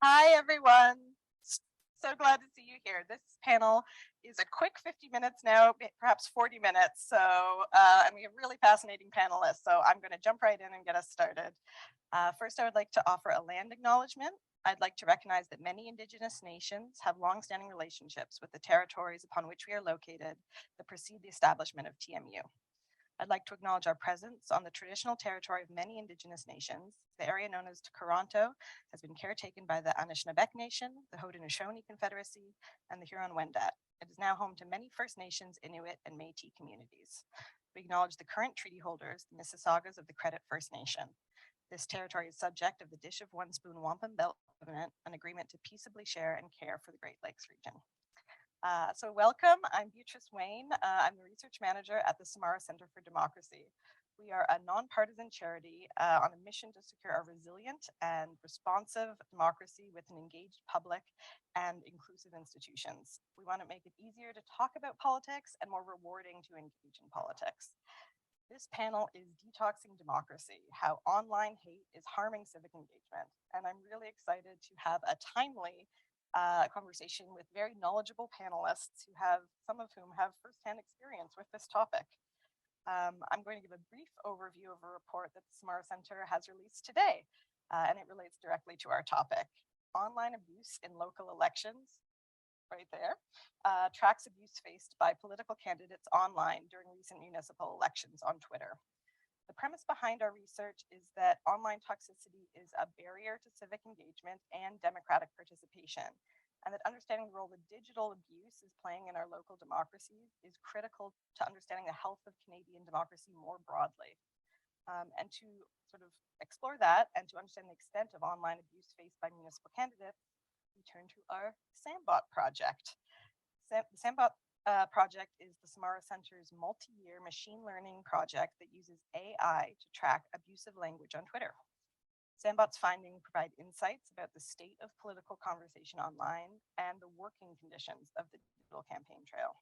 Hi, everyone. So glad to see you here. This panel is a quick 50 minutes now, perhaps 40 minutes. And we have really fascinating panelists. So I'm going to jump right in and get us started. First, I would like to offer a land acknowledgement. I'd like to recognize that many Indigenous nations have longstanding relationships with the territories upon which we are located that precede the establishment of TMU. I'd like to acknowledge our presence on the traditional territory of many Indigenous nations. The area known as Toronto has been caretaken by the Anishinaabe Nation, the Haudenosaunee Confederacy, and the Huron-Wendat. It is now home to many First Nations, Inuit, and Métis communities. We acknowledge the current treaty holders, the Mississaugas of the Credit First Nation. This territory is subject of the Dish of One Spoon Wampum Belt Covenant, an agreement to peaceably share and care for the Great Lakes region. So welcome, I'm Beatrice Wayne. I'm the research manager at the Samara Center for Democracy. We are a nonpartisan charity on a mission to secure a resilient and responsive democracy with an engaged public and inclusive institutions. We want to make it easier to talk about politics and more rewarding to engage in politics. This panel is Detoxing Democracy, how online hate is harming civic engagement. And I'm really excited to have a timely conversation with very knowledgeable panelists some of whom have firsthand experience with this topic. I'm going to give a brief overview of a report that the Samara Center has released today, and it relates directly to our topic. Online abuse in local elections, right there, tracks abuse faced by political candidates online during recent municipal elections on Twitter. The premise behind our research is that online toxicity is a barrier to civic engagement and democratic participation, and that understanding the role that digital abuse is playing in our local democracies is critical to understanding the health of Canadian democracy more broadly. And to sort of explore that and to understand the extent of online abuse faced by municipal candidates, we turn to our Sandbot project. The Sandbot project is the Samara Center's multi-year machine learning project that uses AI to track abusive language on Twitter. Sandbot's findings provide insights about the state of political conversation online and the working conditions of the digital campaign trail.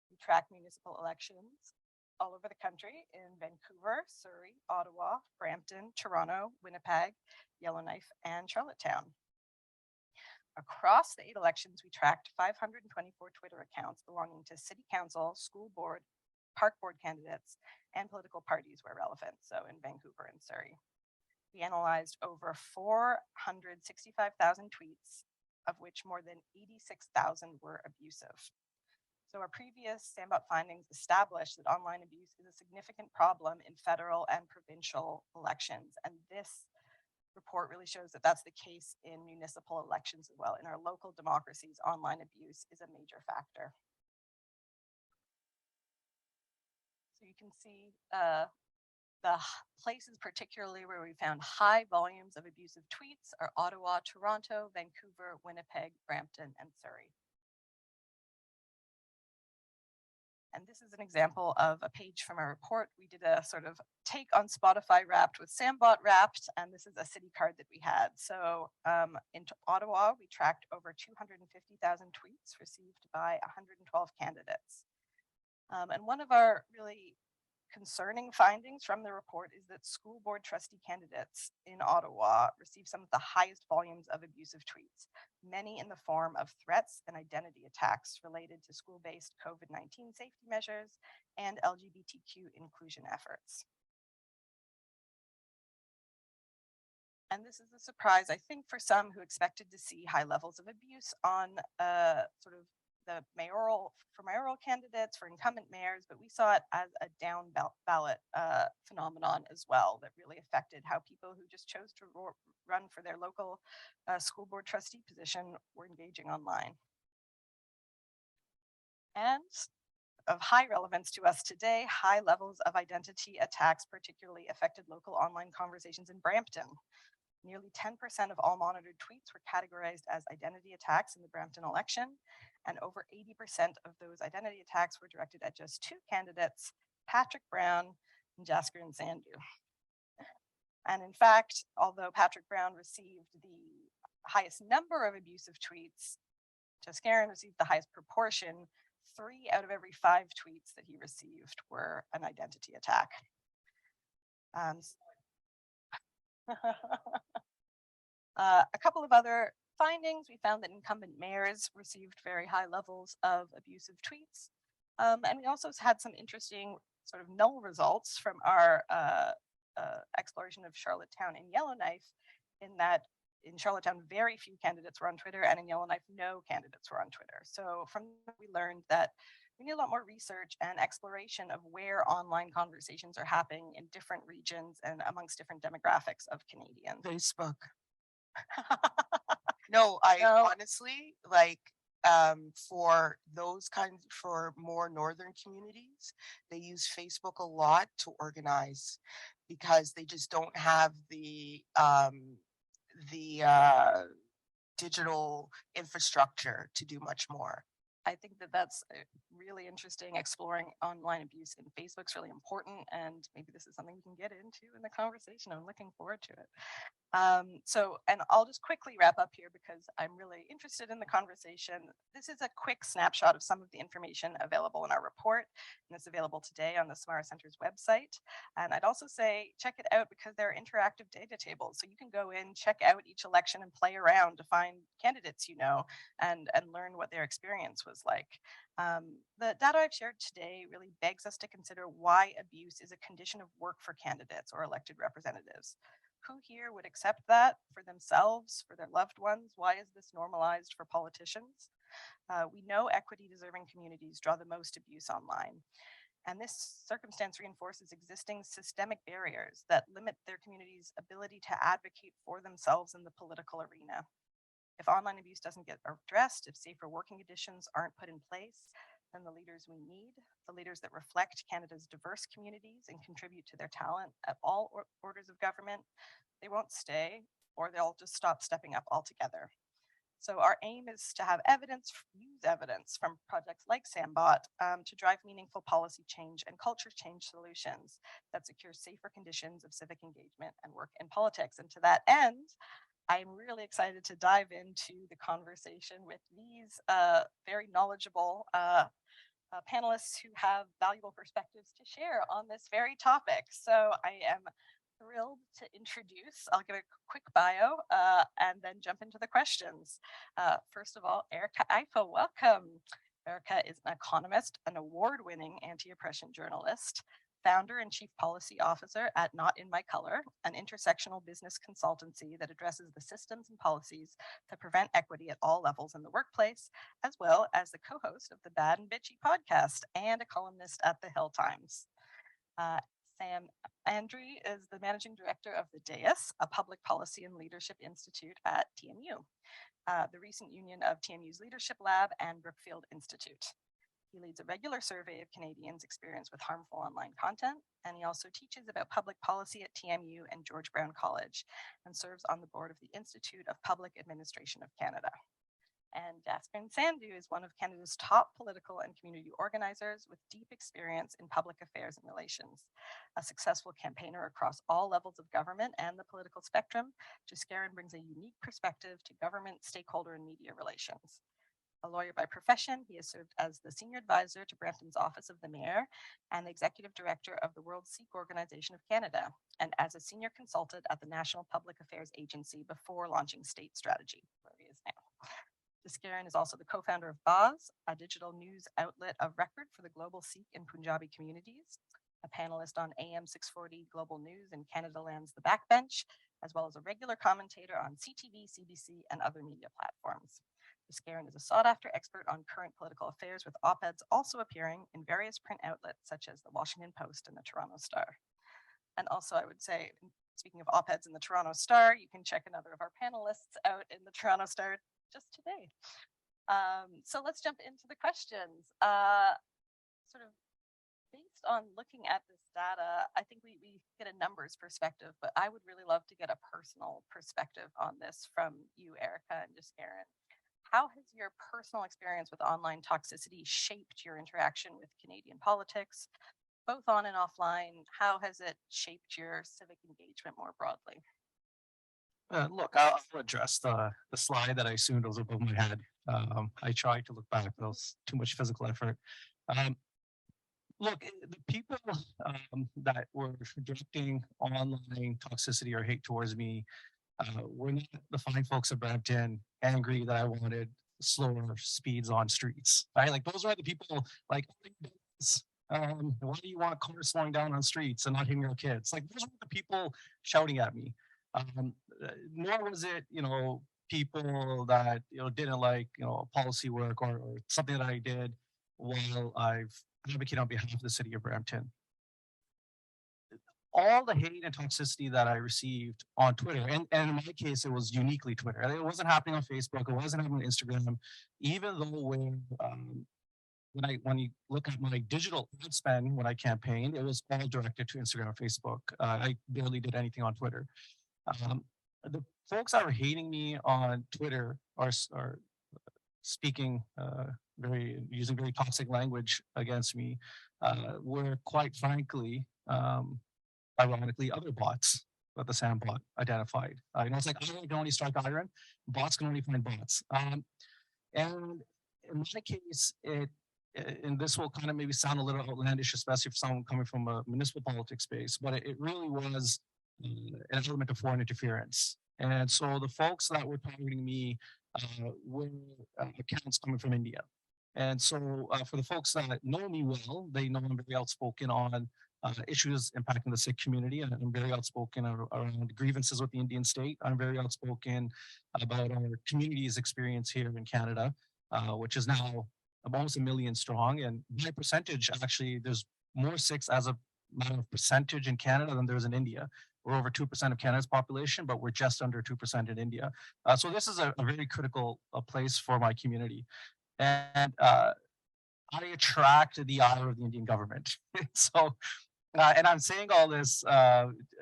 We track municipal elections all over the country in Vancouver, Surrey, Ottawa, Brampton, Toronto, Winnipeg, Yellowknife, and Charlottetown. Across the 8 elections, we tracked 524 Twitter accounts belonging to city council, school board, park board candidates, and political parties where relevant, so in Vancouver and Surrey. We analyzed over 465,000 tweets, of which more than 86,000 were abusive. So our previous Sandbot findings established that online abuse is a significant problem in federal and provincial elections, and this report really shows that that's the case in municipal elections as well. In our local democracies, online abuse is a major factor. So you can see the places particularly where we found high volumes of abusive tweets are Ottawa, Toronto, Vancouver, Winnipeg, Brampton, and Surrey. And this is an example of a page from our report. We did a sort of take on Spotify Wrapped with Sandbot Wrapped, and this is a city card that we had. So in Ottawa, we tracked over 250,000 tweets received by 112 candidates. And one of our really concerning findings from the report is that school board trustee candidates in Ottawa receive some of the highest volumes of abusive tweets, many in the form of threats and identity attacks related to school-based COVID-19 safety measures and LGBTQ inclusion efforts. And this is a surprise, I think, for some who expected to see high levels of abuse on sort of the mayoral candidates, for incumbent mayors, but we saw it as a down ballot phenomenon as well that really affected how people who just chose to run for their local school board trustee position were engaging online. And of high relevance to us today, high levels of identity attacks particularly affected local online conversations in Brampton. Nearly 10% of all monitored tweets were categorized as identity attacks in the Brampton election, and over 80% of those identity attacks were directed at just 2 candidates, Patrick Brown and Jaskiran Sandhu. And in fact, although Patrick Brown received the highest number of abusive tweets, Jaskiran received the highest proportion. 3 out of every 5 tweets that he received were an identity attack. A couple of other findings, we found that incumbent mayors received very high levels of abusive tweets. And we also had some interesting sort of null results from our exploration of Charlottetown and Yellowknife, in that in Charlottetown, very few candidates were on Twitter, and in Yellowknife, no candidates were on Twitter. So from that, we learned that we need a lot more research and exploration of where online conversations are happening in different regions and amongst different demographics of Canadians. Facebook. No, I No. honestly like for those kinds, for more northern communities, they use Facebook a lot to organize because they just don't have the digital infrastructure to do much more. I think that that's really interesting. Exploring online abuse in Facebook's really important, and maybe this is something we can get into in the conversation. I'm looking forward to it. And I'll just quickly wrap up here because I'm really interested in the conversation. This is a quick snapshot of some of the information available in our report, and it's available today on the Samara Center's website. And I'd also say check it out because there are interactive data tables. So you can go in, check out each election and play around to find candidates you know and learn what their experience was like. The data I've shared today really begs us to consider why abuse is a condition of work for candidates or elected representatives. Who here would accept that for themselves, for their loved ones? Why is this normalized for politicians? We know equity deserving communities draw the most abuse online. And this circumstance reinforces existing systemic barriers that limit their community's ability to advocate for themselves in the political arena. If online abuse doesn't get addressed, if safer working conditions aren't put in place, then the leaders we need, the leaders that reflect Canada's diverse communities and contribute to their talent at all orders of government, they won't stay, or they'll just stop stepping up altogether. So our aim is to have evidence, use evidence from projects like Sambot to drive meaningful policy change and culture change solutions that secure safer conditions of civic engagement and work in politics. And to that end, I'm really excited to dive into the conversation with these very knowledgeable panelists who have valuable perspectives to share on this very topic. So I am thrilled to introduce, I'll give a quick bio and then jump into the questions. First of all, Erica Ifa, welcome. Erica is an economist, an award-winning anti-oppression journalist, founder and chief policy officer at Not in My Color, an intersectional business consultancy that addresses the systems and policies that prevent equity at all levels in the workplace, as well as the co-host of the Bad and Bitchy podcast and a columnist at the Hill Times. Sam Andrew is the managing director of the DAIS, a public policy and leadership institute at TMU, the recent union of TMU's Leadership Lab and Brookfield Institute. He leads a regular survey of Canadians' experience with harmful online content, and he also teaches about public policy at TMU and George Brown College, and serves on the board of the Institute of Public Administration of Canada. And Jasper Sandhu is one of Canada's top political and community organizers with deep experience in public affairs and relations. A successful campaigner across all levels of government and the political spectrum, Jascarin brings a unique perspective to government, stakeholder, and media relations. A lawyer by profession, he has served as the senior advisor to Brampton's Office of the Mayor and the executive director of the World Sikh Organization of Canada, and as a senior consultant at the National Public Affairs Agency before launching State Strategy, where he is now. Jascarin is also the co-founder of Boz, a digital news outlet of record for the global Sikh and Punjabi communities, a panelist on AM 640 Global News and Canada Land's The Backbench, as well as a regular commentator on CTV, CBC, and other media platforms. Jascarin is a sought-after expert on current political affairs, with op-eds also appearing in various print outlets such as the Washington Post and the Toronto Star. And also, I would say, speaking of op-eds in the Toronto Star, you can check another of our panelists out in the Toronto Star just today. So let's jump into the questions. Sort of based on looking at this data, I think we get a numbers perspective, but I would really love to get a personal perspective on this from you, Erica and Jascarin. How has your personal experience with online toxicity shaped your interaction with Canadian politics, both on and offline? How has it shaped your civic engagement more broadly? Look, I'll address the slide that I assumed was above my head. I tried to look back, but it was too much physical effort. Look, the people that were directing online toxicity or hate towards me We're not the fine folks of Brampton angry that I wanted slower speeds on streets, right? Like those are the people like, why do you want cars slowing down on streets and not hitting your kids? Like those are the people shouting at me. Nor was it, people that, didn't like, policy work or something that I did while I've advocated on behalf of the city of Brampton. All the hate and toxicity that I received on Twitter, and in my case, it was uniquely Twitter. It wasn't happening on Facebook. It wasn't happening on Instagram. Even though when you look at my digital ad spend when I campaigned, it was all directed to Instagram and Facebook. I barely did anything on Twitter. The folks that were hating me on Twitter are speaking using very toxic language against me were quite frankly ironically other bots that the SAM bot identified. It's like I can only strike iron, bots can only find bots. And in my case, and this will kind of maybe sound a little outlandish, especially for someone coming from a municipal politics space, but it really was an element of foreign interference. And so the folks that were targeting me were accounts coming from India. And so for the folks that know me well, they know I'm very outspoken on issues impacting the Sikh community, and I'm very outspoken around grievances with the Indian state. I'm very outspoken about our community's experience here in Canada, which is now almost 1 million strong. And by percentage, actually, there's more Sikhs as a matter of percentage in Canada than there's in India. We're over 2% of Canada's population, but we're just under 2% in India. So this is a very critical place for my community. And I attract the ire of the Indian government. So and I'm saying all this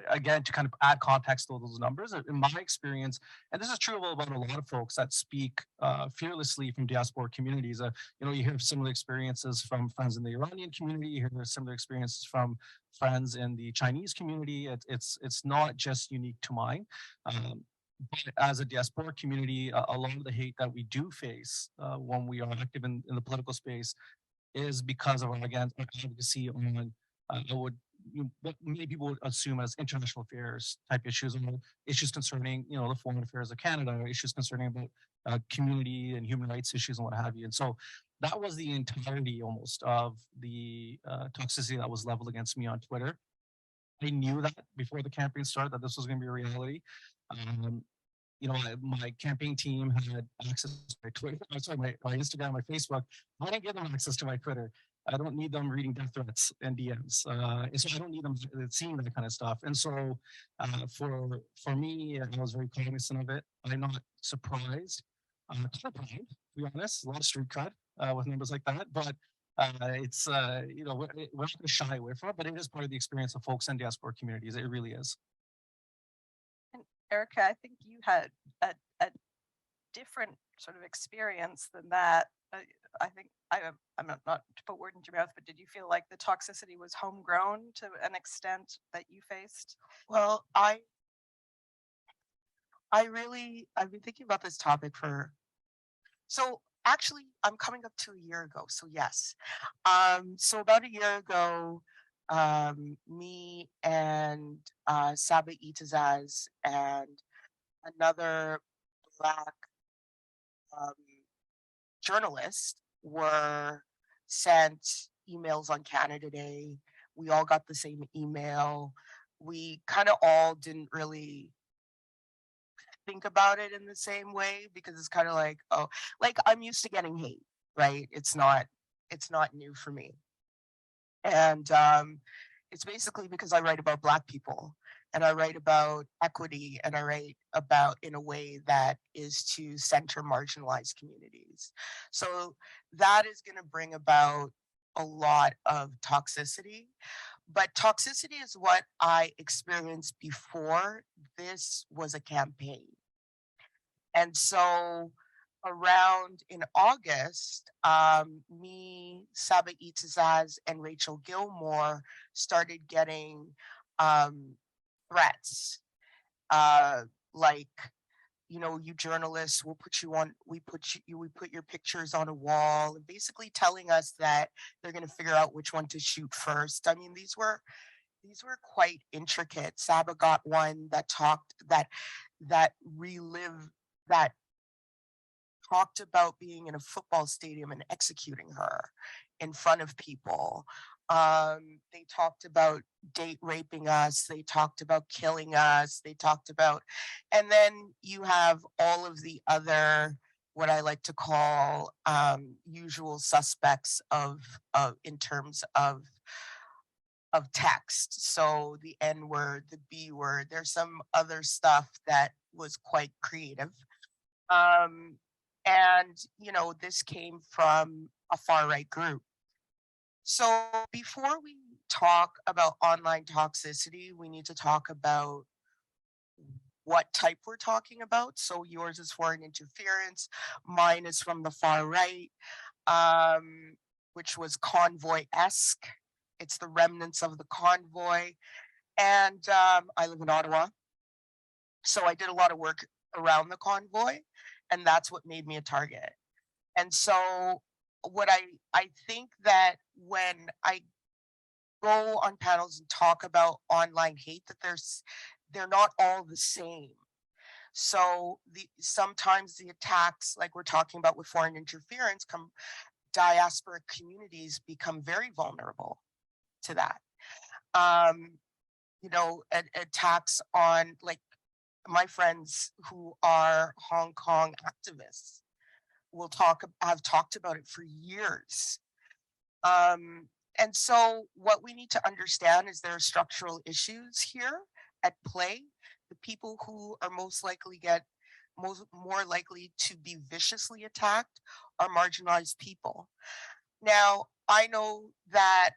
again to kind of add context to those numbers. In my experience, and this is true about a lot of folks that speak fearlessly from diaspora communities. You hear similar experiences from friends in the Iranian community. You hear similar experiences from friends in the Chinese community. It's not just unique to mine. But as a diaspora community, a lot of the hate that we do face when we are active in the political space is because of our advocacy on what many people would assume as international affairs type issues, or issues concerning the foreign affairs of Canada, or issues concerning about community and human rights issues and what have you. And so that was the entirety almost of the toxicity that was leveled against me on Twitter. I knew that before the campaign started that this was going to be a reality. My campaign team had access to my Twitter, my Instagram, my Facebook. I didn't give them access to my Twitter. I don't need them reading death threats and DMs. And so I don't need them seeing that kind of stuff. And so for me, I was very cognizant of it. I'm not surprised. I'm kind of proud, to be honest. A lot of street cred with numbers like that. But it's, we're not going to shy away from it, but it is part of the experience of folks in diaspora communities. It really is. And Erica, I think you had a different sort of experience than that. I think I'm not to put word into your mouth, but did you feel like the toxicity was homegrown to an extent that you faced? Well, I've been thinking about this topic so actually I'm coming up to a year ago. So yes. So about a year ago, me and Saba Itazaz and another Black journalist were sent emails on Canada Day. We all got the same email. We kind of all didn't really think about it in the same way because it's kind of like, oh, like I'm used to getting hate, right? It's not new for me. And it's basically because I write about Black people and I write about equity and I write about in a way that is to center marginalized communities. So that is going to bring about a lot of toxicity. But toxicity is what I experienced before this was a campaign. And so around in August, me, Saba Itazaz, and Rachel Gilmore started getting threats, like, you journalists, we put your pictures on a wall, and basically telling us that they're going to figure out which one to shoot first. I mean, these were these were quite intricate. Saba got one that relive that talked about being in a football stadium and executing her in front of people. They talked about date raping us. They talked about killing us. They talked about, and then you have all of the other, what I like to call usual suspects of in terms of text. So the N word, the B word. There's some other stuff that was quite creative. Um, and this came from a far right group. So before we talk about online toxicity, we need to talk about what type we're talking about. So yours is foreign interference, mine is from the far right, which was convoy-esque. It's the remnants of the convoy. And I live in Ottawa. So I did a lot of work around the convoy, and that's what made me a target. And so what I think that when I go on panels and talk about online hate, that they're not all the same. So sometimes the attacks, like we're talking about with foreign interference, diaspora communities become very vulnerable to that. Attacks on, like, my friends who are Hong Kong activists have talked about it for years. And so what we need to understand is there are structural issues here at play. The people who are more likely to be viciously attacked are marginalized people. Now, I know that,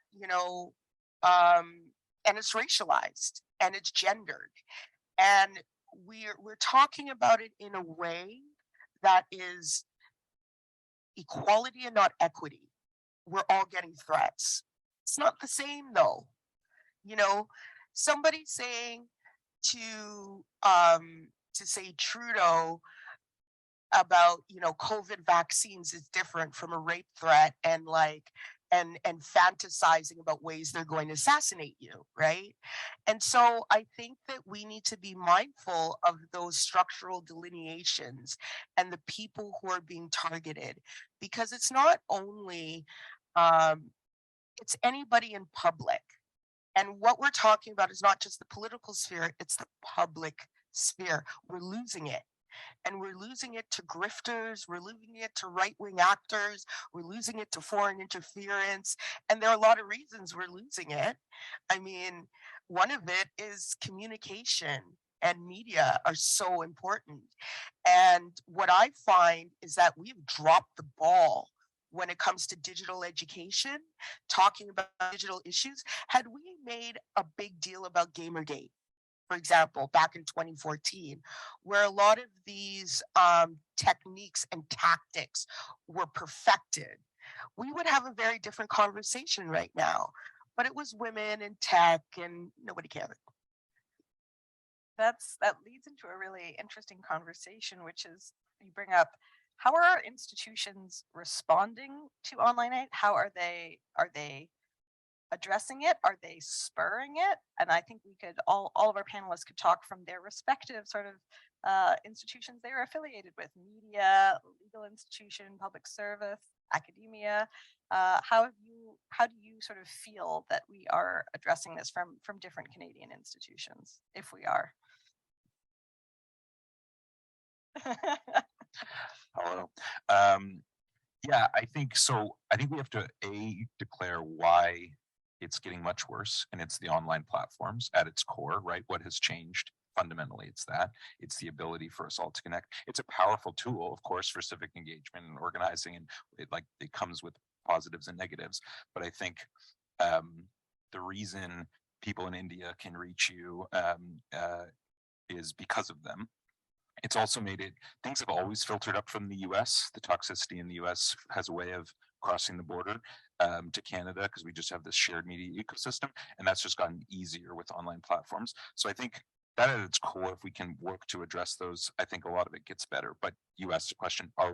and it's racialized and it's gendered. And we're talking about it in a way that is equality and not equity. We're all getting threats. It's not the same though. Somebody saying to say Trudeau about COVID vaccines is different from a rape threat and fantasizing about ways they're going to assassinate you, right? And so I think that we need to be mindful of those structural delineations and the people who are being targeted, because it's not only it's anybody in public. And what we're talking about is not just the political sphere, it's the public sphere. We're losing it. And we're losing it to grifters, we're losing it to right-wing actors, we're losing it to foreign interference. And there are a lot of reasons we're losing it. I mean, one of it is communication and media are so important. And what I find is that we've dropped the ball when it comes to digital education, talking about digital issues. Had we made a big deal about Gamergate, for example, back in 2014, where a lot of these techniques and tactics were perfected, we would have a very different conversation right now. But it was women in tech and nobody cared. That leads into a really interesting conversation, which is you bring up, how are our institutions responding to online hate? How are they addressing it? Are they spurring it? And I think we could all of our panelists could talk from their respective sort of institutions they were affiliated with: media, legal institution, public service, academia. How do you sort of feel that we are addressing this from different Canadian institutions, if we are? Hello. Yeah, I think so. I think we have to declare why it's getting much worse, and it's the online platforms at its core, right? What has changed fundamentally? It's the ability for us all to connect. It's a powerful tool, of course, for civic engagement and organizing, and it comes with positives and negatives. But I think the reason people in India can reach you is because of them. It's also made it, things have always filtered up from the US. The toxicity in the US has a way of crossing the border to Canada, because we just have this shared media ecosystem, and that's just gotten easier with online platforms. So I think that at its core, if we can work to address those, I think a lot of it gets better. But you asked the question, are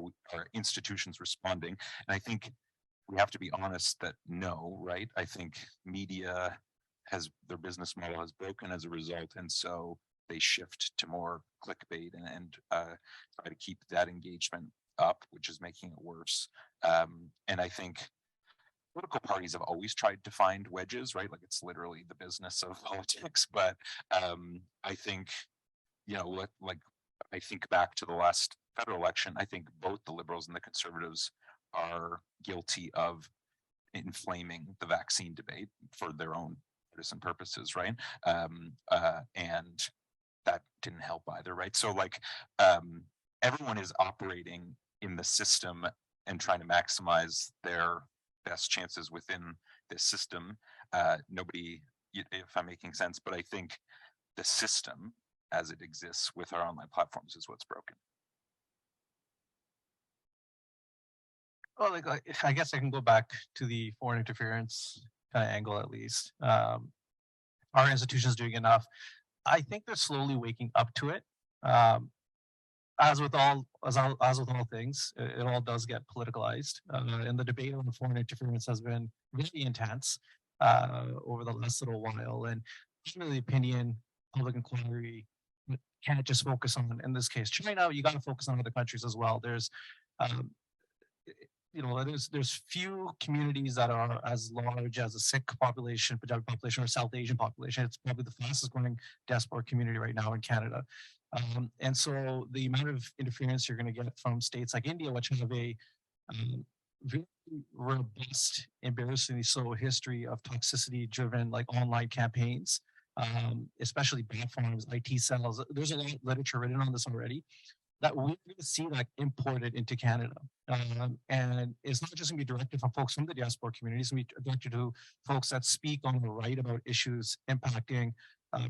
institutions responding? And I think we have to be honest that no, right? I think media their business model has broken as a result, and so they shift to more clickbait and try to keep that engagement up, which is making it worse. And I think political parties have always tried to find wedges, right? Like it's literally the business of politics. But I think, like I think back to the last federal election, I think both the Liberals and the Conservatives are guilty of inflaming the vaccine debate for their own partisan purposes, right? And that didn't help either, right? So like everyone is operating in the system and trying to maximize their best chances within this system. Nobody, if I'm making sense, but I think the system as it exists with our online platforms is what's broken. Well, if I guess I can go back to the foreign interference kind of angle at least. Our institutions doing enough? I think they're slowly waking up to it. As with all things, it all does get politicalized, and the debate on the foreign interference has been really intense over the last little while. And in the opinion, public inquiry can't just focus on, in this case, China. You got to focus on other countries as well. There's there's few communities that are as large as a Sikh population, Punjabi population, or South Asian population. It's probably the fastest growing diaspora community right now in Canada. And so the amount of interference you're going to get from states like India, which have a very robust, embarrassingly slow history of toxicity driven like online campaigns, especially bot farms, IT cells. There's a lot of literature written on this already, that we're going to see like imported into Canada. And it's not just going to be directed from folks from the diaspora community. It's going to be directed to folks that speak on the right about issues impacting,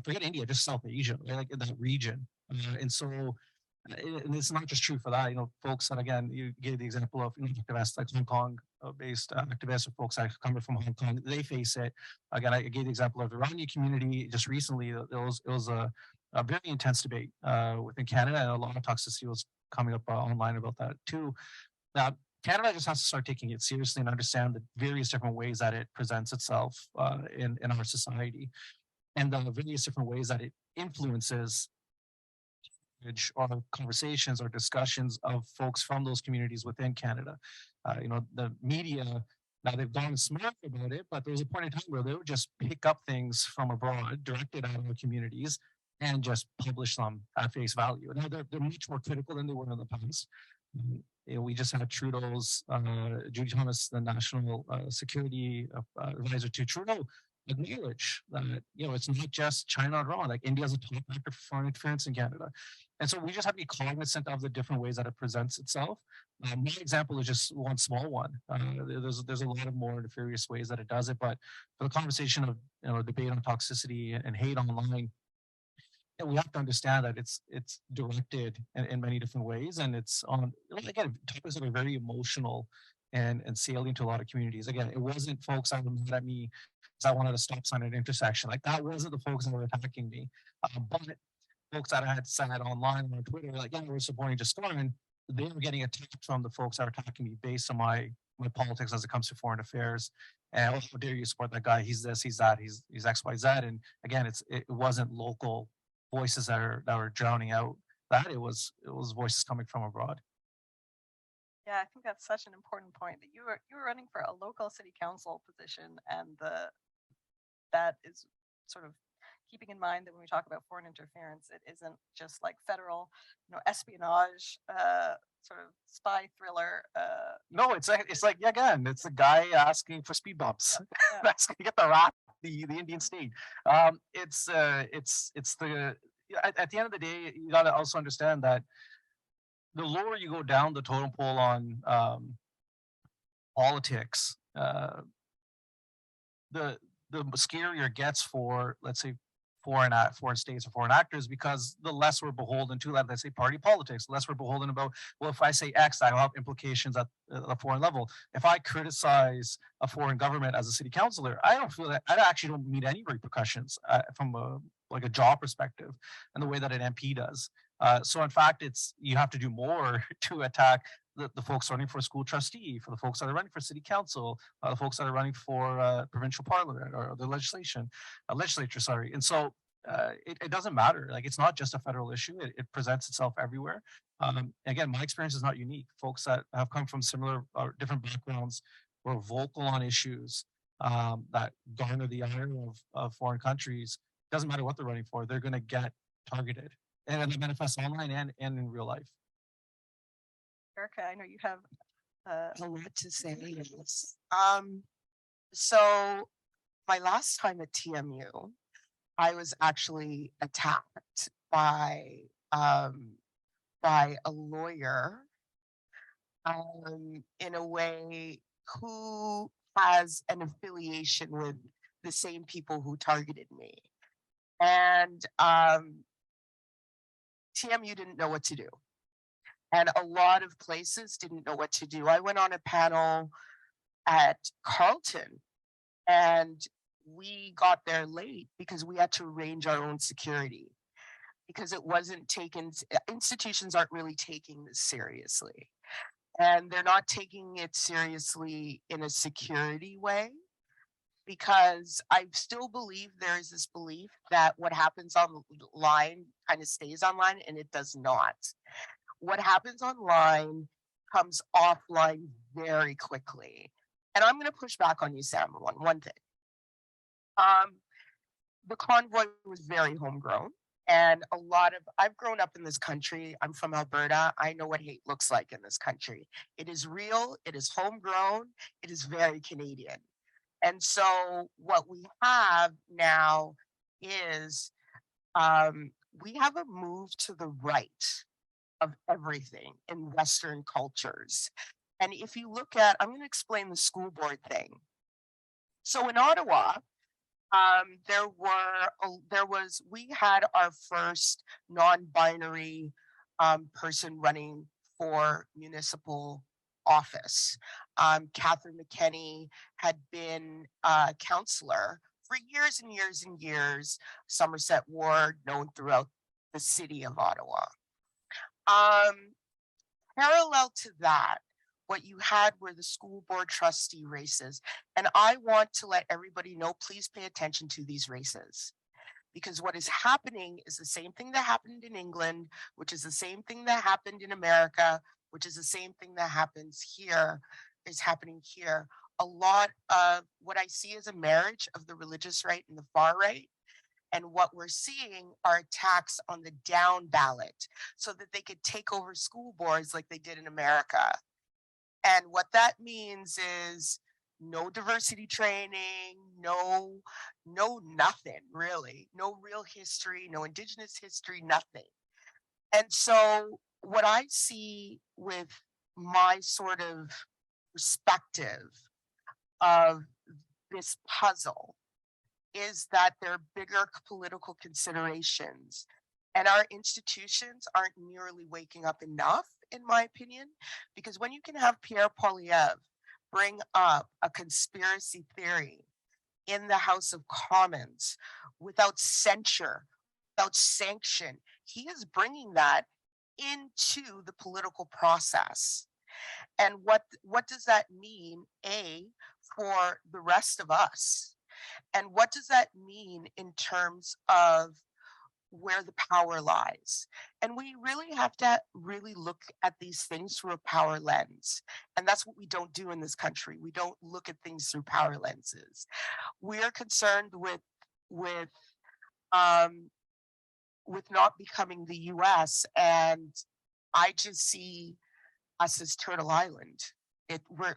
forget India, just South Asia, right? Like in that region. And so, and it's not just true for that, folks that, again, you gave the example of activists like Hong Kong based activists or folks that coming from Hong Kong, they face it. Again, I gave the example of the Iranian community just recently. It was a very intense debate within Canada, and a lot of toxicity was coming up online about that too. Now, Canada just has to start taking it seriously and understand the various different ways that it presents itself in our society, and the various different ways that it influences or conversations or discussions of folks from those communities within Canada. The media, now they've gone smart about it, but there was a point in time where they would just pick up things from abroad, directed at our communities, and just publish them at face value. Now they're much more critical than they were in the past. We just had Trudeau's, Judy Thomas, the national security advisor to Trudeau, acknowledge that, it's not just China and Iran, like India is a top actor for foreign interference in Canada. And so we just have to be cognizant of the different ways that it presents itself. My example is just one small one. There's a lot of more nefarious ways that it does it, but for the conversation of debate on toxicity and hate online, we have to understand that it's directed in many different ways, and it's on, again, topics that are very emotional and salient to a lot of communities. Again, it wasn't folks that were mad at me because I wanted a stop sign at an intersection. Like that wasn't the folks that were attacking me. But folks that I had said online on Twitter, like, yeah, we're supporting just Scorn, they were getting attacked from the folks that are attacking me based on my politics as it comes to foreign affairs. And how dare you support that guy? He's this, he's that, he's X, Y, Z. And again, it wasn't local voices that were drowning out that. It was voices coming from abroad. Yeah, I think that's such an important point, that you were running for a local city council position, and that is sort of keeping in mind that when we talk about foreign interference, it isn't just like federal, espionage, sort of spy thriller. No, it's like again, it's a guy asking for speed bumps. Yeah. That's gonna get the rat, the Indian state. It's the at the end of the day, you got to also understand that the lower you go down the totem pole on politics, the scarier it gets for, let's say, foreign states or foreign actors, because the less we're beholden to, let's say, party politics, the less we're beholden about, well, if I say X, that'll have implications at a foreign level. If I criticize a foreign government as a city councillor, I don't feel that, I actually don't meet any repercussions from a job perspective, and the way that an MP does. So in fact, you have to do more to attack the folks running for school trustee, for the folks that are running for city council, the folks that are running for provincial parliament or the legislature, sorry. And so it doesn't matter. Like, it's not just a federal issue. It presents itself everywhere. Again, my experience is not unique. Folks that have come from similar or different backgrounds were vocal on issues that garner the ire of foreign countries. Doesn't matter what they're running for, they're going to get targeted. And it manifests online and in real life. Erica, I know you have A lot to say. Yes. So my last time at TMU, I was actually attacked by a lawyer in a way who has an affiliation with the same people who targeted me. And TMU didn't know what to do. And a lot of places didn't know what to do. I went on a panel at Carleton and we got there late because we had to arrange our own security because it wasn't taken, institutions aren't really taking this seriously. And they're not taking it seriously in a security way, because I still believe there is this belief that what happens online kind of stays online, and it does not. What happens online comes offline very quickly. And I'm going to push back on you, Sam, on one thing. The convoy was very homegrown. And I've grown up in this country. I'm from Alberta. I know what hate looks like in this country. It is real. It is homegrown. It is very Canadian. And so what we have now is we have a move to the right of everything in Western cultures. And if you look at, I'm going to explain the school board thing. So in Ottawa, we had our first non-binary person running for municipal office. Catherine McKenney had been a counselor for years and years and years, Somerset Ward, known throughout the city of Ottawa. Parallel to that, what you had were the school board trustee races. And I want to let everybody know, please pay attention to these races. Because what is happening is the same thing that happened in England, which is the same thing that happened in America, which is the same thing that happens here, is happening here. A lot of what I see is a marriage of the religious right and the far right. And what we're seeing are attacks on the down ballot so that they could take over school boards like they did in America. And what that means is no diversity training, no nothing really, no real history, no Indigenous history, nothing. And so what I see with my sort of perspective of this puzzle is that there are bigger political considerations, and our institutions aren't nearly waking up enough, in my opinion, because when you can have Pierre Poilievre bring up a conspiracy theory in the House of Commons without censure, without sanction, he is bringing that into the political process. And what does that mean, for the rest of us? And what does that mean in terms of where the power lies? And we really have to really look at these things through a power lens. And that's what we don't do in this country. We don't look at things through power lenses. We're concerned with not becoming the US, and I just see us as Turtle Island.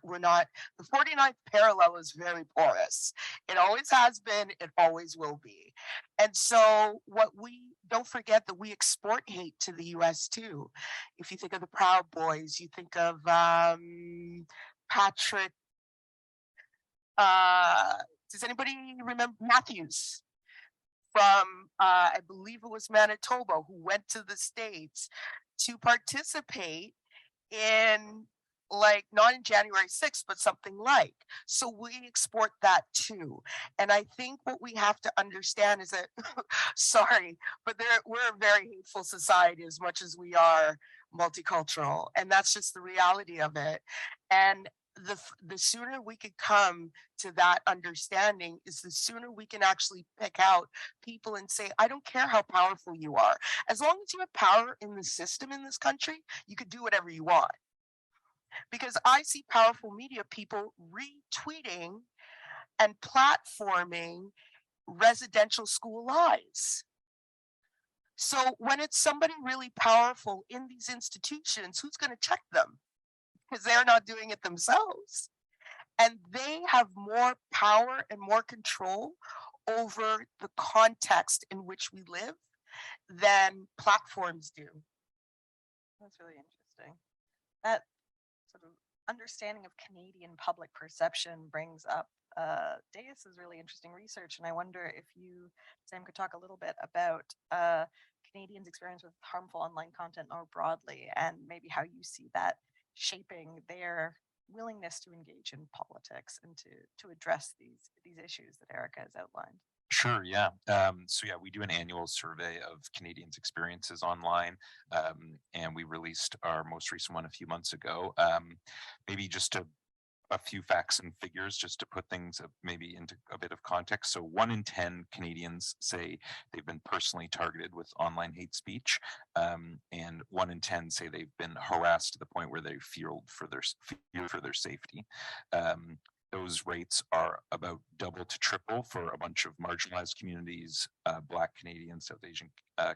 We're not, the 49th parallel is very porous. It always has been, it always will be. And so don't forget that we export hate to the US too. If you think of the Proud Boys, you think of Patrick, does anybody remember Matthews from, I believe it was Manitoba, who went to the States to participate in, like, not in January 6th, but something like. So we export that too. And I think what we have to understand is that, sorry, but we're a very hateful society as much as we are multicultural, and that's just the reality of it. And the sooner we could come to that understanding is the sooner we can actually pick out people and say, I don't care how powerful you are. As long as you have power in the system in this country, you could do whatever you want. Because I see powerful media people retweeting and platforming residential school lies. So when it's somebody really powerful in these institutions, who's going to check them? Because they're not doing it themselves. And they have more power and more control over the context in which we live than platforms do. That's really interesting. That sort of understanding of Canadian public perception brings up Deus's really interesting research. And I wonder if you, Sam, could talk a little bit about Canadians' experience with harmful online content more broadly, and maybe how you see that shaping their willingness to engage in politics and to address these issues that Erica has outlined. Sure, yeah. So yeah, we do an annual survey of Canadians' experiences online, and we released our most recent one a few months ago. Maybe just a few facts and figures just to put things maybe into a bit of context. So 1 in 10 Canadians say they've been personally targeted with online hate speech, and 1 in 10 say they've been harassed to the point where they fear for their safety. Those rates are about double to triple for a bunch of marginalized communities, Black Canadians, South Asian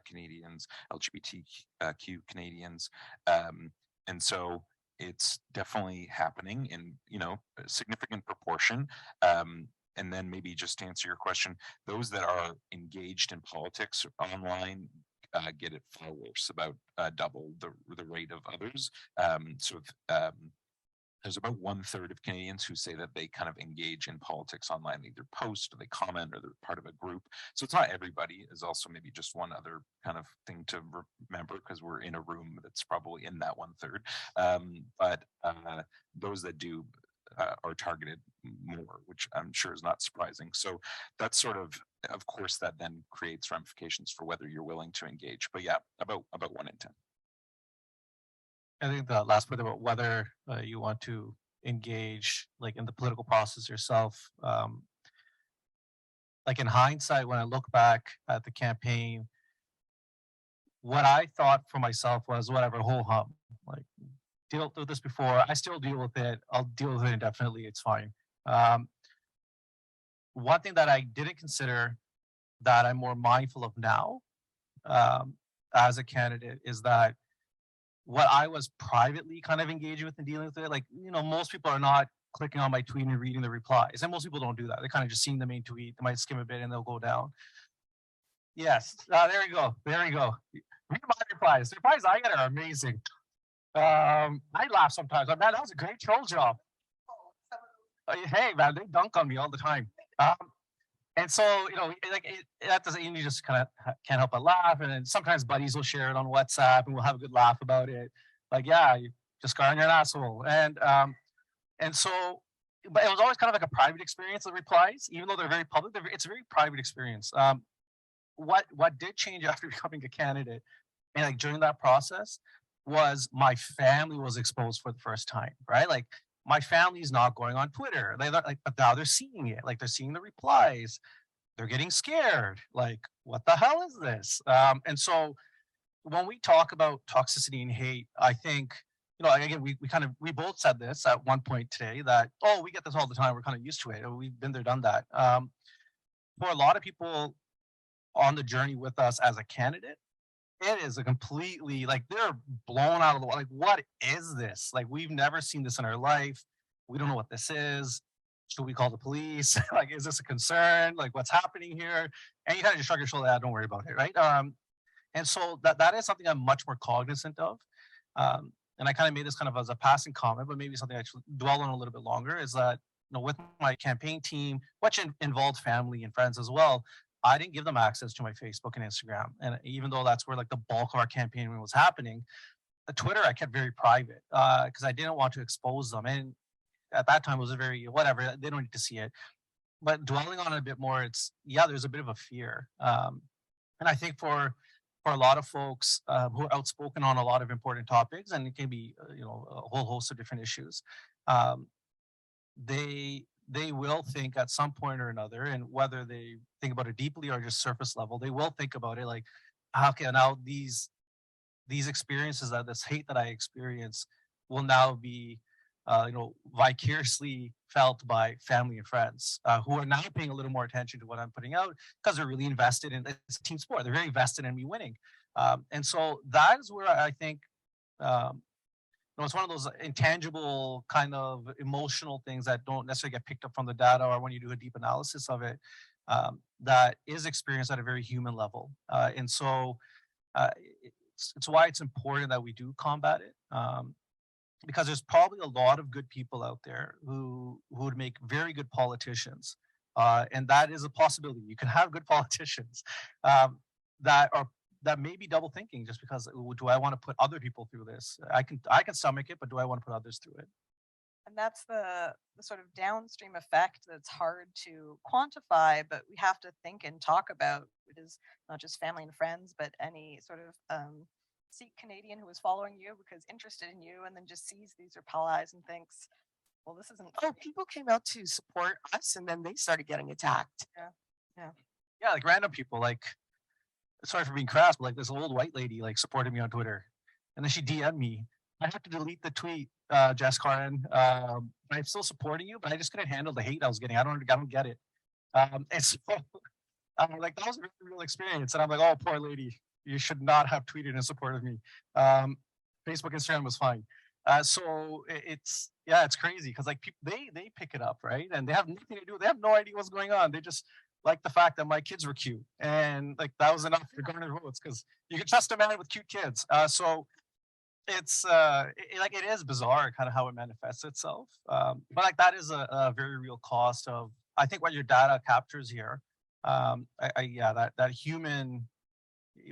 Canadians, LGBTQ Canadians. And so it's definitely happening in, a significant proportion. And then maybe just to answer your question, those that are engaged in politics online get it far worse, about double the rate of others. There's about 1/3 of Canadians who say that they kind of engage in politics online, they either post or they comment or they're part of a group. So it's not everybody, is also maybe just one other kind of thing to remember, because we're in a room that's probably in that 1/3. But those that do are targeted more, which I'm sure is not surprising. So that's of course, that then creates ramifications for whether you're willing to engage. But yeah, about 1 in 10. I think the last point about whether you want to engage like in the political process yourself. Like in hindsight, when I look back at the campaign, what I thought for myself was whatever, ho hum, like dealt with this before. I still deal with it. I'll deal with it indefinitely. It's fine. One thing that I didn't consider that I'm more mindful of now as a candidate is that what I was privately kind of engaging with and dealing with it, like, most people are not clicking on my tweet and reading the replies. And most people don't do that. They kind of just seeing the main tweet. They might skim a bit and they'll go down. Yes. There you go. There you go. Read my replies. The replies I get are amazing. I laugh sometimes. Man, that was a great troll job. Hey, man, they dunk on me all the time. And so, that doesn't, you just kind of can't help but laugh. And then sometimes buddies will share it on WhatsApp and we'll have a good laugh about it. Like, yeah, you just got on your asshole. And so, but it was always kind of like a private experience, the replies, even though they're very public, it's a very private experience. What did change after becoming a candidate and like during that process was my family was exposed for the first time, right? Like, my family's not going on Twitter. But now they're seeing it. Like, they're seeing the replies. They're getting scared. Like, what the hell is this? And so when we talk about toxicity and hate, I think, again, we both said this at one point today that, oh, we get this all the time. We're kind of used to it. We've been there, done that. For a lot of people on the journey with us as a candidate, it is a completely, like, they're blown out of the water. Like, what is this? Like, we've never seen this in our life. We don't know what this is. Should we call the police? Like, is this a concern? Like, what's happening here? And you kind of just shrug your shoulder, don't worry about it, right? And so that is something I'm much more cognizant of. And I kind of made this kind of as a passing comment, but maybe something I should dwell on a little bit longer, is that, with my campaign team, which involved family and friends as well, I didn't give them access to my Facebook and Instagram. And even though that's where like the bulk of our campaign was happening, the Twitter I kept very private because I didn't want to expose them. And at that time it was a very, whatever, they don't need to see it. But dwelling on it a bit more, there's a bit of a fear. And I think for for a lot of folks who are outspoken on a lot of important topics, and it can be a whole host of different issues. Um, they will think at some point or another, and whether they think about it deeply or just surface level, they will think about it like, okay, now these experiences, that this hate that I experience will now be vicariously felt by family and friends who are now paying a little more attention to what I'm putting out because they're really invested in it's a team sport. They're very invested in me winning. And so that is where I think it's one of those intangible kind of emotional things that don't necessarily get picked up from the data or when you do a deep analysis of it, that is experienced at a very human level. And so uh, it's why it's important that we do combat it. Because there's probably a lot of good people out there who would make very good politicians, and that is a possibility. You can have good politicians that may be double thinking just because do I want to put other people through this? I can stomach it, but do I want to put others through it? And that's the sort of downstream effect that's hard to quantify, but we have to think and talk about. It is not just family and friends, but any sort of Sikh Canadian who is following you because interested in you and then just sees these are allies and thinks, well, this isn't. Oh, people came out to support us and then they started getting attacked. Yeah, like random people. Like, sorry for being crass, but like this old white lady like supported me on Twitter, and then she DM'd me. I have to delete the tweet, Jess Karin. I'm still supporting you, but I just couldn't handle the hate I was getting. I don't get it. And so, like that was a really real experience, and I'm like, oh, poor lady, you should not have tweeted in support of me. Facebook, Instagram was fine. So it's crazy because like people they pick it up, right, and they have nothing to do. They have no idea what's going on. They just like the fact that my kids were cute, and like that was enough to garner votes because you can trust a man with cute kids. So it's like it is bizarre kind of how it manifests itself, but like that is a very real cost of I think what your data captures here. Yeah, that human,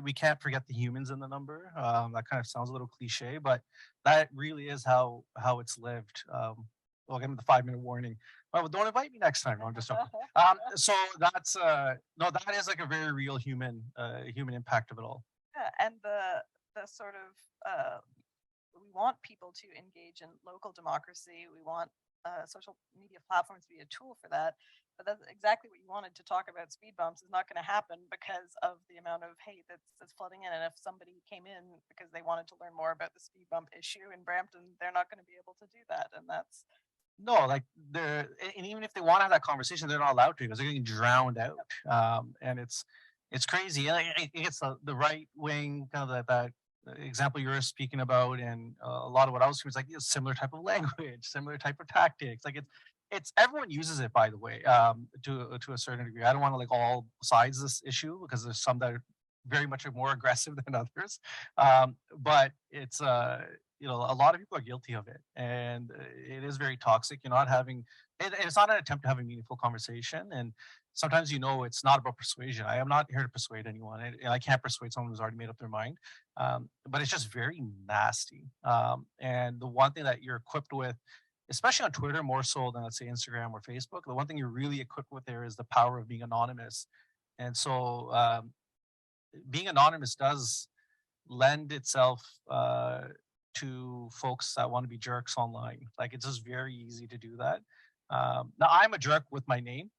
we can't forget the humans in the number. That kind of sounds a little cliche, but that really is how it's lived. Well, give me the 5-minute warning. Well, don't invite me next time. No, I'm just joking. So that's no, that is like a very real human impact of it all. Yeah, and the sort of we want people to engage in local democracy. We want social media platforms to be a tool for that. But that's exactly what you wanted to talk about. Speed bumps is not going to happen because of the amount of hate that's flooding in. And if somebody came in because they wanted to learn more about the speed bump issue in Brampton, they're not going to be able to do that. And that's No, like and even if they want to have that conversation, they're not allowed to because they're getting drowned out. And it's crazy. And it's the right wing kind of that example you were speaking about, and a lot of what I was like similar type of language, similar type of tactics. Like it's everyone uses it, by the way, to a certain degree. I don't want to like all sides this issue because there's some that are very much more aggressive than others. But it's a lot of people are guilty of it, and it is very toxic. You're not having and it's not an attempt to have a meaningful conversation, and sometimes it's not about persuasion. I am not here to persuade anyone. I can't persuade someone who's already made up their mind. But it's just very nasty. And the one thing that you're equipped with, especially on Twitter more so than let's say Instagram or Facebook, the one thing you're really equipped with there is the power of being anonymous. And so being anonymous does lend itself to folks that want to be jerks online. Like it's just very easy to do that. Now I'm a jerk with my name.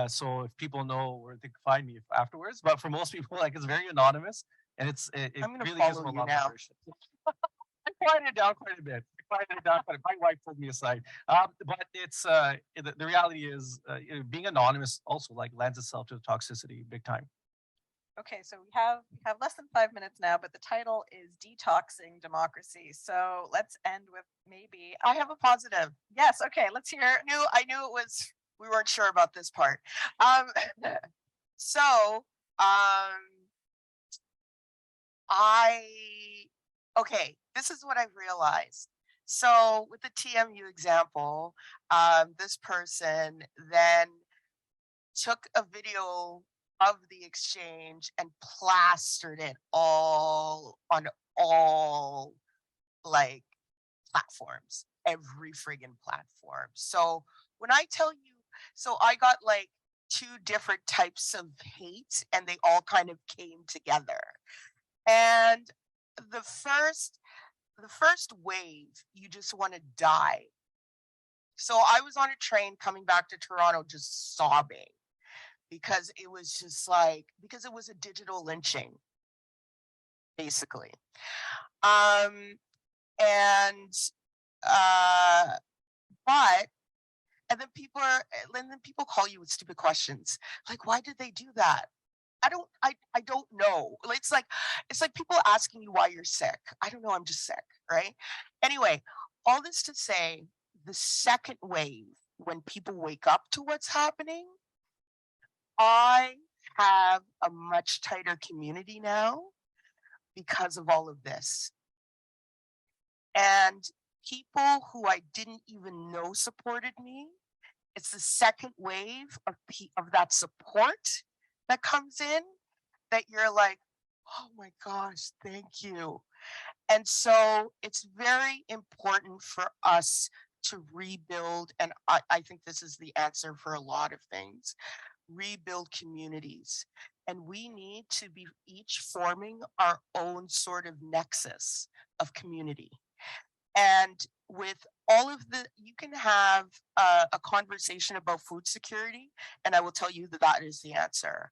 So if people know where they can find me afterwards, but for most people, like it's very anonymous, and it I'm gonna really gives follow them a you lot now. of ownership. I quieted it down quite a bit. My wife pulled me aside. But it's the reality is being anonymous also like lends itself to the toxicity big time. okay. So we have less than 5 minutes now, but the title is Detoxing Democracy. So let's end with maybe I have a positive. yes. Okay, let's hear. I knew it was we weren't sure about this part. So this is what I've realized. So with the TMU example, this person then took a video of the exchange and plastered it all on all like platforms, every friggin' platform. So when I tell you, so I got like 2 different types of hate and they all kind of came together. And the first wave, you just want to die. So I was on a train coming back to Toronto just sobbing because it was just like, because it was a digital lynching, basically. Um, and, uh, but, and then people call you with stupid questions. Like, why did they do that? I don't know. It's like people asking you why you're sick. I don't know, I'm just sick, right? Anyway, all this to say, the second wave, when people wake up to what's happening, I have a much tighter community now because of all of this. And people who I didn't even know supported me, it's the second wave of that support that comes in that you're like, oh my gosh, thank you. And so it's very important for us to rebuild. And I think this is the answer for a lot of things, rebuild communities. And we need to be each forming our own sort of nexus of community. And with all of you can have a conversation about food security, and I will tell you that that is the answer.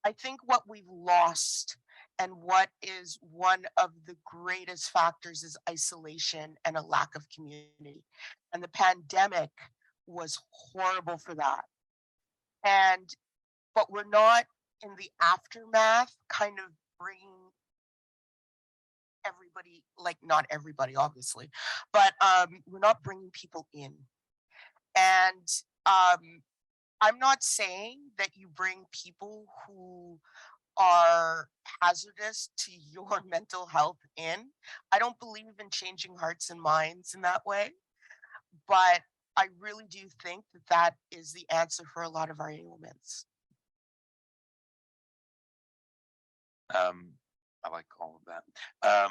I think what we've lost and what is one of the greatest factors is isolation and a lack of community. And the pandemic was horrible for that. But we're not in the aftermath kind of bringing everybody, like not everybody, obviously, but we're not bringing people in. And I'm not saying that you bring people who are hazardous to your mental health in. I don't believe in changing hearts and minds in that way, but I really do think that that is the answer for a lot of our ailments. I like all of that. I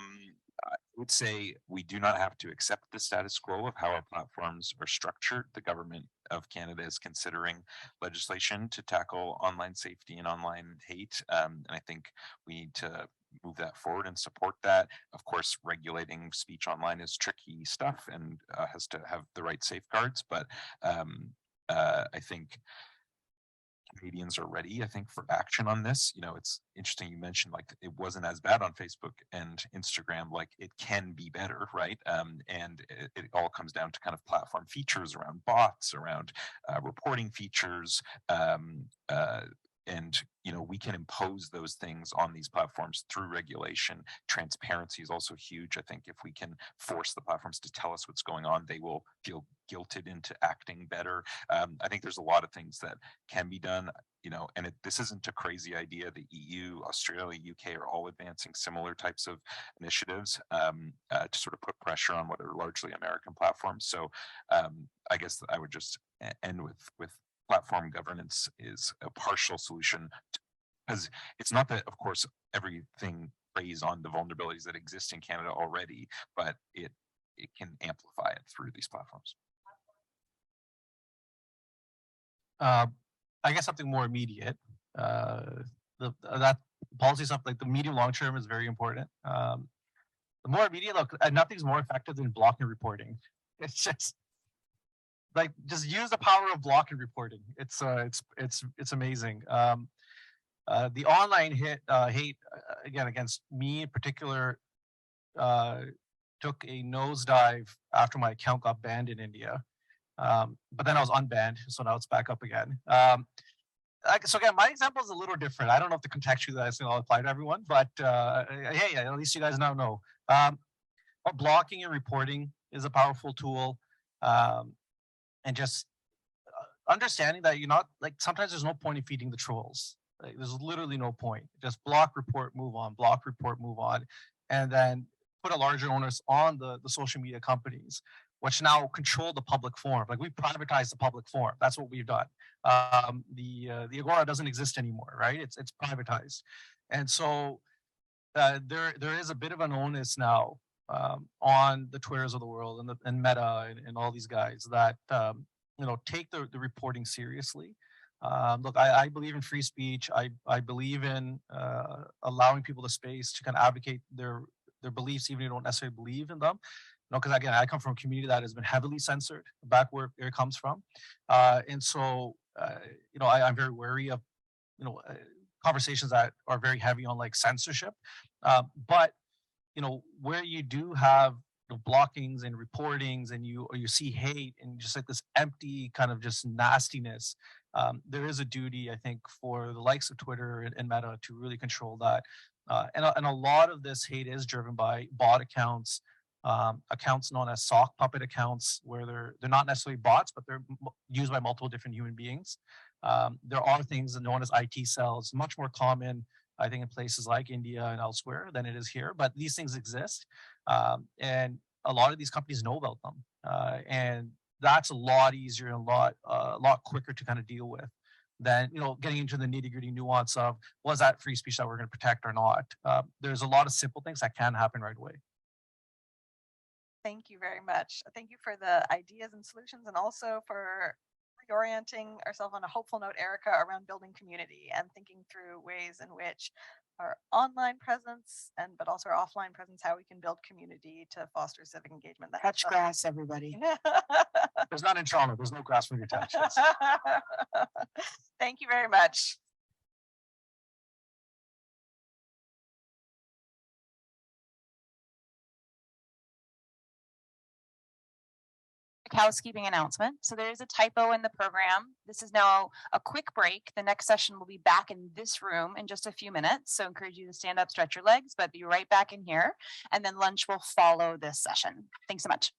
would say we do not have to accept the status quo of how our platforms are structured. The government of Canada is considering legislation to tackle online safety and online hate. And I think we need to move that forward and support that. Of course, regulating speech online is tricky stuff and has to have the right safeguards. But I think Canadians are ready, I think, for action on this. You know, it's interesting you mentioned like it wasn't as bad on Facebook and Instagram, like it can be better, right? And it all comes down to kind of platform features around bots, around reporting features, and you know we can impose those things on these platforms through regulation. Transparency is also huge. I think if we can force the platforms to tell us what's going on, they will feel guilted into acting better. I think there's a lot of things that can be done, you know, and this isn't a crazy idea. The EU, Australia, UK are all advancing similar types of initiatives to sort of put pressure on what are largely American platforms. So I guess I would just end with platform governance is a partial solution, because it's not that, of course, everything preys on the vulnerabilities that exist in Canada already, but it can amplify it through these platforms. I guess something more immediate. That policy stuff, like the medium long term, is very important. The more immediate, look, nothing's more effective than blocking reporting. It's just like just use the power of blocking reporting. It's amazing. The online hate again against me in particular took a nosedive after my account got banned in India. But then I was unbanned, so now it's back up again. So again, my example is a little different. I don't know if the contextually that's going to apply to everyone, but hey, at least you guys now know. Blocking and reporting is a powerful tool, and just understanding that you're not like sometimes there's no point in feeding the trolls. Like, there's literally no point. Just block, report, move on. Block, report, move on, and then put a larger onus on the social media companies, which now control the public forum. Like we privatize the public forum. That's what we've done. The Agora doesn't exist anymore, right? It's privatized, and so there is a bit of an onus now on the Twitters of the world and Meta and all these guys that you know take the reporting seriously. Look, I believe in free speech. I believe in allowing people the space to kind of advocate their beliefs, even if you don't necessarily believe in them. No, because again, I come from a community that has been heavily censored back where it comes from, and so I'm very wary of you know uh, conversations that are very heavy on like censorship. But where you do have blockings and reportings and you see hate and just like this empty kind of just nastiness, there is a duty, I think, for the likes of Twitter and Meta to really control that. And a lot of this hate is driven by bot accounts, accounts known as sock puppet accounts, where they're not necessarily bots, but they're used by multiple different human beings. There are things known as IT cells, much more common, I think, in places like India and elsewhere than it is here. But these things exist, and a lot of these companies know about them, and that's a lot easier and a lot quicker to kind of deal with than getting into the nitty gritty nuance of was that free speech that we're going to protect or not. There's a lot of simple things that can happen right away. Thank you very much. Thank you for the ideas and solutions, and also for reorienting ourselves on a hopeful note, Erica, around building community and thinking through ways in which our online presence but also our offline presence, how we can build community to foster civic engagement. Touch grass, everybody. There's not in Toronto. There's no grass for your touch. Thank you very much. Housekeeping announcement. So there is a typo in the program. This is now a quick break. The next session will be back in this room in just a few minutes. So I encourage you to stand up, stretch your legs, but be right back in here. And then lunch will follow this session. Thanks so much.